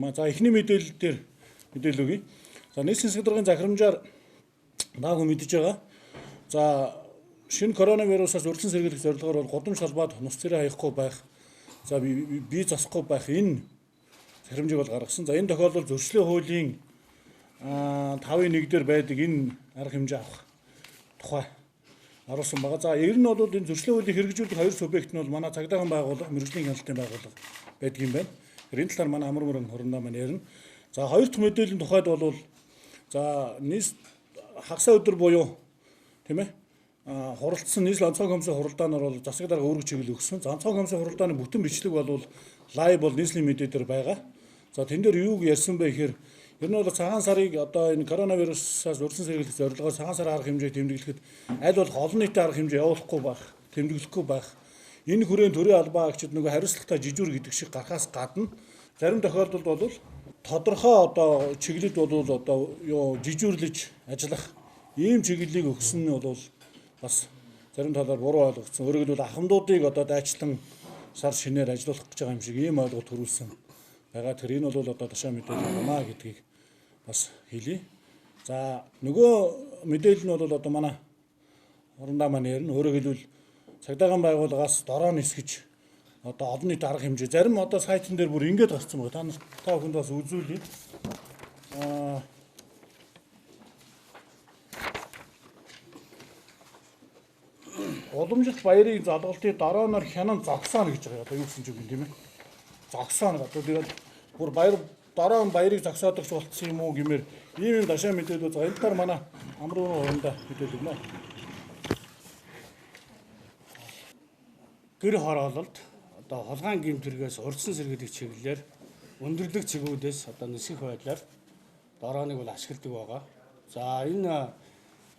За эхний мэдээлэл дээр мэдээлэл өгье. За нийслэлийн засаг даргын захирамжаар наа хүн мэдж байгаа. За шинэ коронавирусаас урьдчилан сэргийлэх зорилгоор бол гудамж салбаад нус царай хаяхгүй байх. За бие засахгүй байх энэ захирамжийг бол гаргасан. За энэ тохиолдолд зөрчлийн хуулийн 5.1 дээр байдаг энэ арга хэмжээ авах тухай оруулсан байгаа. За ер нь бол энэ зөрчлийн хуулийг хэрэгжүүлэх хоёр субъект нь бол манай цагдаагийн байгууллага, мэргэжлийн хяналтын байгууллага байдаг юм байна. Энэ талаар манай амар мөрөн хурандаа маань ярина. За хоёр дахь мэдээллийн тухайд бол за нийс хагас өдөр буюу тийм ээ хуралдсан нийслэл онцгой комиссын хуралдаанаар бол засаг дарга үүрэг чиглэл өгсөн. За онцгой комиссын хуралдааны бүтэн бичлэг бол лайв бол нийслэлийн медиа дээр байгаа. За тэн дээр юуг ярьсан бэ гэхээр ер нь бол цагаан сарыг одоо энэ коронавирусаас урьдчилан сэргийлэх зорилгоор цагаан сарын арга хэмжээ тэмдэглэхэд аль болох олон нийтийн арга хэмжээ явуулахгүй байх, тэмдэглэхгүй байх. Энэ хүрээнд төрийн албан агчид нөгөө хариуцлагатай жижүүр гэдэг шиг гарахаас гадна зарим тохиолдолд бол тодорхой одоо чиглэлд бол одоо юу жижүүрлэж ажиллах ийм чиглэлийг өгсөн нь бол бас зарим талаар буруу ойлгогдсон. Өөрөөр хэлбэл ахмадуудыг одоо дайчлан сар шинээр ажиллуулах гэж байгаа юм шиг ийм ойлголт төрүүлсэн байгаа. Тэр энэ бол одоо тушаа мэдээлэл байна гэдгийг бас хэлье. За нөгөө мэдээлэл нь бол одоо манай хурандаа маань ярина. Өөрөөр хэлбэл цагдаагийн байгууллагаас дороо нисгэж одоо олон нийт арга хэмжээ зарим одоо сайтн дээр бүр ингэж гарсан байгаа. Та бүхэнд бас үзүүлье. Уламжлалт баярыг залгалтыг дорооноор хянан зогсооно гэж байгаа. Одоо юу гэсэн ч үг юм тийм ээ. Зогсооно. Одоо тэгээд бүр дороо баярыг зогсоодогч болцсон юм уу гэмээр ийм дашаа мэдээлэл байгаа. Энэ талаар манай амруу хурандаа мэдээлэл өгнө. Гэр хороололд одоо хулгайн гэмтэргээс урьдчилан сэргийлэх чиглэлээр өндөрлөг цэгүүдээс одоо нисэх байдлаар дорооныг бол ашигладаг байгаа. За энэ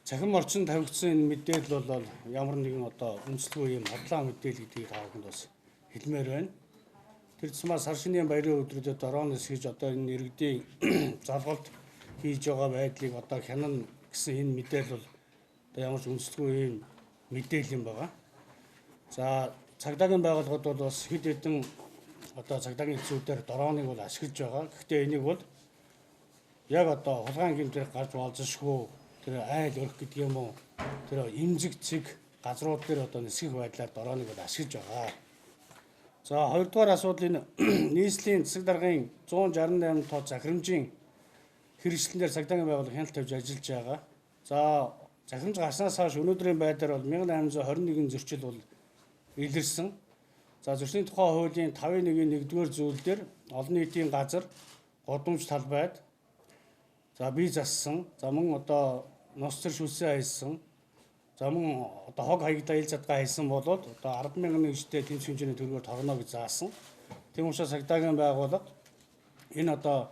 цахим орчин тавигдсан энэ мэдээлэл бол ямар нэгэн одоо үндэслэгүй юм хадлаа мэдээлэл гэдгийг та бүхэнд бас хэлмээр байна. Тэр цэцмаа сар шинийн баярын өдрүүдэд дороо нисгэж одоо энэ иргэдийн залгалт хийж байгаа байдлыг одоо хянана гэсэн энэ мэдээлэл бол одоо ямар ч үндэслэгүй юм мэдээлэл юм байгаа. За цагдаагийн байгууллагууд бол бас хэд хэдэн одоо цагдаагийн хэсгүүдээр дорооныг бол ашиглаж байгаа. Гэхдээ энийг бол яг одоо хулгайн гэмтэр гарч болзошгүй тэр айл өрх гэдэг юм уу тэр имзэг цэг газрууд дээр одоо нисгэх байдлаар дорооныг бол ашиглаж байгаа. За хоёрдугаар асуудал энэ нийслэлийн засаг даргын 168 тоо захирамжийн хэрэгжлэлээр цагдаагийн байгууллага хяналт тавьж ажиллаж байгаа. За захирамж гарснаас хойш өнөөдрийн байдлаар бол 1821 зөрчил бол илэрсэн. За зөрчлийн тухай хуулийн 5.1-ийн 1-р зүйлдер олон нийтийн газар гудамж талбайд за бие зассан, за мөн одоо нус цэр шүлсээ хайсан, за мөн одоо хог хаягдаа ил задгаа хайсан болоод одоо 10,000 нэгжтэй тэмцэх хэмжээний төлбөр тогно гэж заасан. Тийм учраас цагдаагийн байгууллага энэ одоо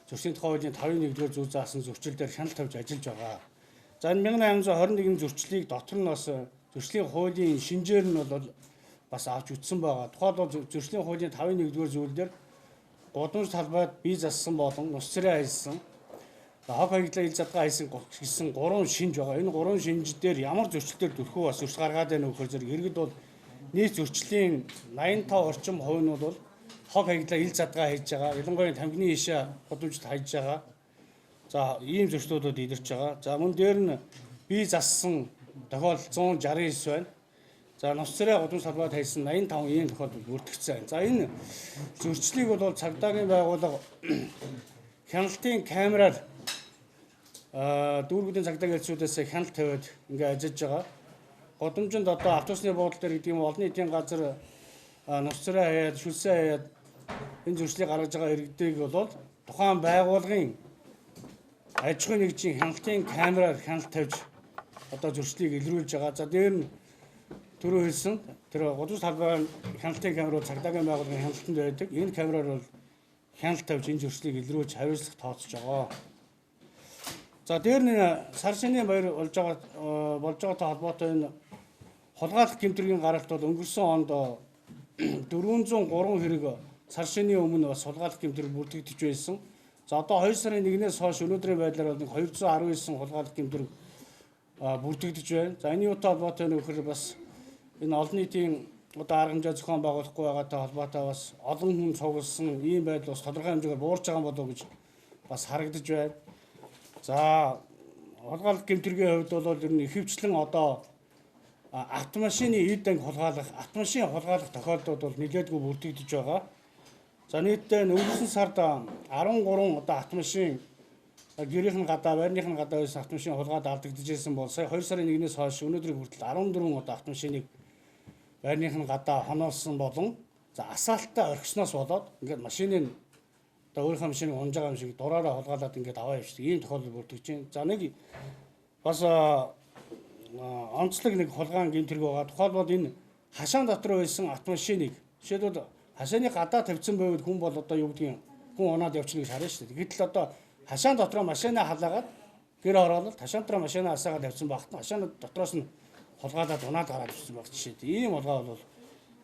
зөрчлийн тухай хуулийн 5.1-р зүйл заасан зөрчил дээр хяналт тавьж ажиллаж байгаа. За энэ 1821 зөрчлийг дотор нь бас зөрчлийн хуулийн шинжээр нь бол бас авч ütсэн байгаа. Тухайлбал зөрчлийн хуулийн 5.1-р зүйлдер гудамж талбайд бие зассан болон нус царай хайсан, хог хаягдлаа ил задгаа хайсан гэсэн 3 шинж байгаа. Энэ 3 шинж дээр ямар зөрчилтөөр дүрхүү бас зөрчил гаргаад байна вэ гэхээр иргэд бол нийт зөрчлийн 85 орчим хувь нь бол хог хаягдлаа ил задгаа хийж байгаа. Ялангуяа тамхины ишээ гудамжид хайж байгаа. За ийм зөрчлүүдүүд илэрч байгаа. За мөн дээр нь бие зассан тохиолдол 169 байна. За нус царай гудамж талбайд хайсан 85 ийм тохиолдол бүртгэгдсэн. За энэ зөрчлийг бол цагдаагийн байгууллага хяналтын камераар дүүргүүдийн цагдаагийн хэлтсүүдээс хяналт тавиад ингээ ажиллаж байгаа. Гудамжинд одоо автобусны буудлын дээр гэдэг юм олон нийтийн газар нус царай хаяад шүлсээ хаяад энэ зөрчлийг гаргаж байгаа иргэдийг бол тухайн байгууллагын аж ахуйн нэгжийн хяналтын камераар хяналт тавьж одоо зөрчлийг илрүүлж байгаа. За дээр нь түрүү хэлсэн тэр гудамж талбайн хяналтын камерууд цагдаагийн байгууллагын хяналтанд байдаг. Энэ камераар бол хяналт тавьж энэ зөрчлийг илрүүлж хариуцлага тооцож байгаа. За дээр нь сар шинийн баяр болж байгаатай холбоотой энэ хулгайлах гэмтэргийн гаралт бол өнгөрсөн онд 403 хэрэг сар шинийн өмнө бас хулгайлах гэмтэр бүртгэгдэж байсан. За одоо 2 сарын 1-ээс хойш өнөөдрийн байдлаар бол 219 хулгайлах гэмтэр бүртгэгдэж байна. За энэ юутай холбоотой нөхөр бас энэ олон нийтийн одоо арга хэмжээ зохион байгуулахгүй байгаатай холбоотой бас олон хүн цугласан ийм байдал бас тодорхой хэмжээгээр буурч байгаа болов уу гэж бас харагдаж байна. За хулгайлалт гэмтэргийн хувьд бол ер нь ихэвчлэн одоо автомашины эд анги хулгайлах, автомашин хулгайлах тохиолдлууд бол нэлээдгүй бүрдэгдэж байгаа. За нийтдээ өнгөрсөн сард 13 одоо автомашин гэрийнх нь гадаа, байрных нь гадаа байсан автомашин хулгайд алдагдчихсэн бол сая 2 сарын 1-ээс хойш өнөөдрийг хүртэл 14 одоо автомашиныг байрных нь гадаа хоноолсон болон за асаалтаа орхисноос болоод ингээд машиныг одоо өөрийнхөө машиныг унж байгаа юм шиг дураараа хулгайлаад ингээд аваа явчихдаг ийм тохиолдол бүрдэж байна. За нэг бас онцлог нэг хулгаан гэмтэрэг байгаа. Тухайлбал энэ хашаан дотор байсан автомашиныг жишээлбэл хашааны гадаа тавьсан байвал хүн бол одоо юу гэдгийг хүн унаад явчихна гэж харна шүү дээ. Гэтэл одоо хашаан дотроо машинаа халаагаад гэр ороод хашаан дотроо машинаа асаагаад тавьсан багт хашаан дотроос нь хулгайлаад унаад гараад ирсэн баг жишээд. Ийм хулгай бол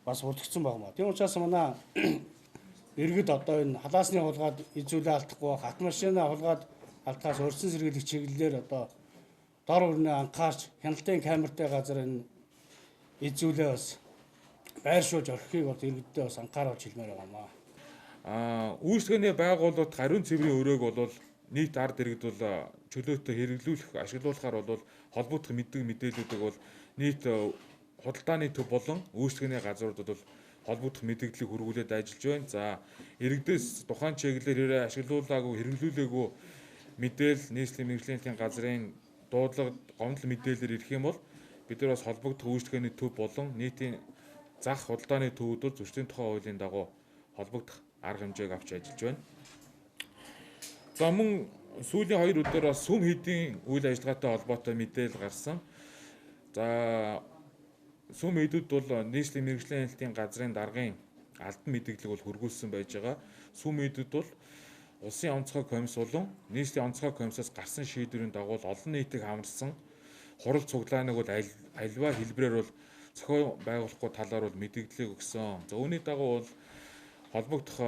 бас бүрдэгдсэн байна. Тийм учраас манай иргэд одоо энэ халаасны хулгайд эзүүлээ алдахгүй автомашинаа хулгайд алдахаас өрсөн сэргийлэх чиглэлээр одоо дор өрнөө анхаарч хяналтын камертай газар энэ эзүүлээ бас байршуулж орхихыг бол иргэддээ бас анхааруулж хэлмээр байгаамаа. Үйлчлэгээний байгууллагууд ариун цэврийн өрөөг бол нийт ард иргэд бол чөлөөтэй хэрэглүүлэх, ашиглуулахаар бол холбогдох мэдээллүүдийг бол нийт худалдааны төв болон үйлчлэгээний газруудад бол холбогдох мэдээллийг хүргүүлээд ажиллаж байна. За иргэдээс тухайн чиглэлээр ашиглуулаагүй, хэрэглүүлээгүй мэдээлэл нийслэлийн мэргэжлийн газрын дуудлагад гомдол мэдээлэлээр ирэх юм бол бид нар бас холбогдох үйлчлэгээний төв болон нийтийн зах худалдааны төвүүд зөрчлийн тухай хуулийн дагуу холбогдох арга хэмжээг авч ажиллаж байна. За мөн сүүлийн 2 өдөр бас сүм хийдийн үйл ажиллагаатай холбоотой мэдээлэл гарсан. За сүм хийдүүд бол нийслэлийн мэргэжлийн хяналтын газрын даргын албан мэдээллийг бол хөргүүлсэн байж байгаа. Сүм хийдүүд бол улсын онцгой комисс болон нийслэлийн онцгой комиссоос гарсан шийдвэрийн дагуу олон нийтийг хамарсан хурал цуглааныг бол альва хэлбэрээр бол зохион байгуулахгүй талаар бол мэдээллийг өгсөн. За үүний дагуу бол холбогдох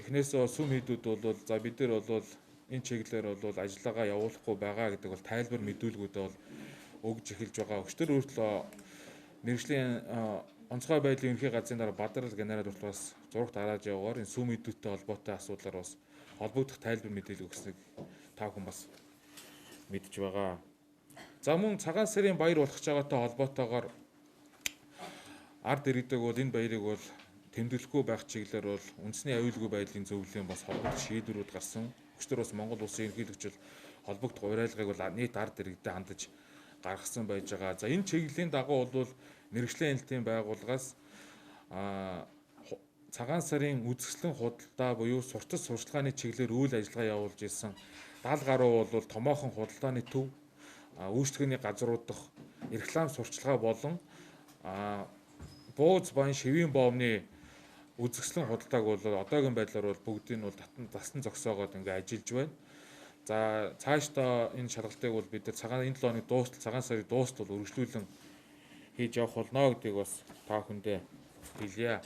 эхнээсээ сүм хийдүүд бол за бид нар бол энэ чиглэлээр бол ажиллагаа явуулахгүй байгаа гэдэг бол тайлбар мэдүүлгүүдээ бол өгж эхэлж байгаа. Өчтөр хүртэл мэргэжлийн онцгой байдлын ерөнхий газрын дараа Бадарал генерал уртлагаас зурагт хараад явгаар энэ сүм хийдүүдтэй холбоотой асуудлаар бас холбогдох тайлбар мэдээлэл өгснэг та бүхэн бас мэдж байгаа. За мөн цагаан сарын баяр болох ч байгаатай холбоотойгоор ард иргэдэг бол энэ баярыг бол тэмдэглэхгүй байх чиглэлээр бол үндэсний аюулгүй байдлын зөвлөлийн бас холбогдох шийдвэрүүд гарсан. Өчтөр бас Монгол улсын ерөнхийлөгчл холбогдох уриалгыг бол нийт ард иргэдэд хандаж гаргасан байж байгаа. За энэ чиглэлийн дагуу бол мэргэжлийн хяналтын байгууллагаас цагаан сарын үзэсгэлэн худалдаа буюу суртас сурчлагын чиглэлээр үйл ажиллагаа явуулж ирсэн 70 гаруй бол томоохон худалдааны төв үйлчлэгээний газрууд дахь реклам сурчлагаа болон бууз баян шивийн боомны үзэсгэлэн худалдааг бол одоогийн байдлаар бол бүгдийг нь бол татан зогсоогоод ингээ ажиллаж байна. За цаашдаа энэ шалгалтыг бол бид нар энэ 7 оны дуустал цагаан сарын дуустал үргэлжлүүлэн хийж явах болно гэдгийг бас та бүхэндээ хэлье.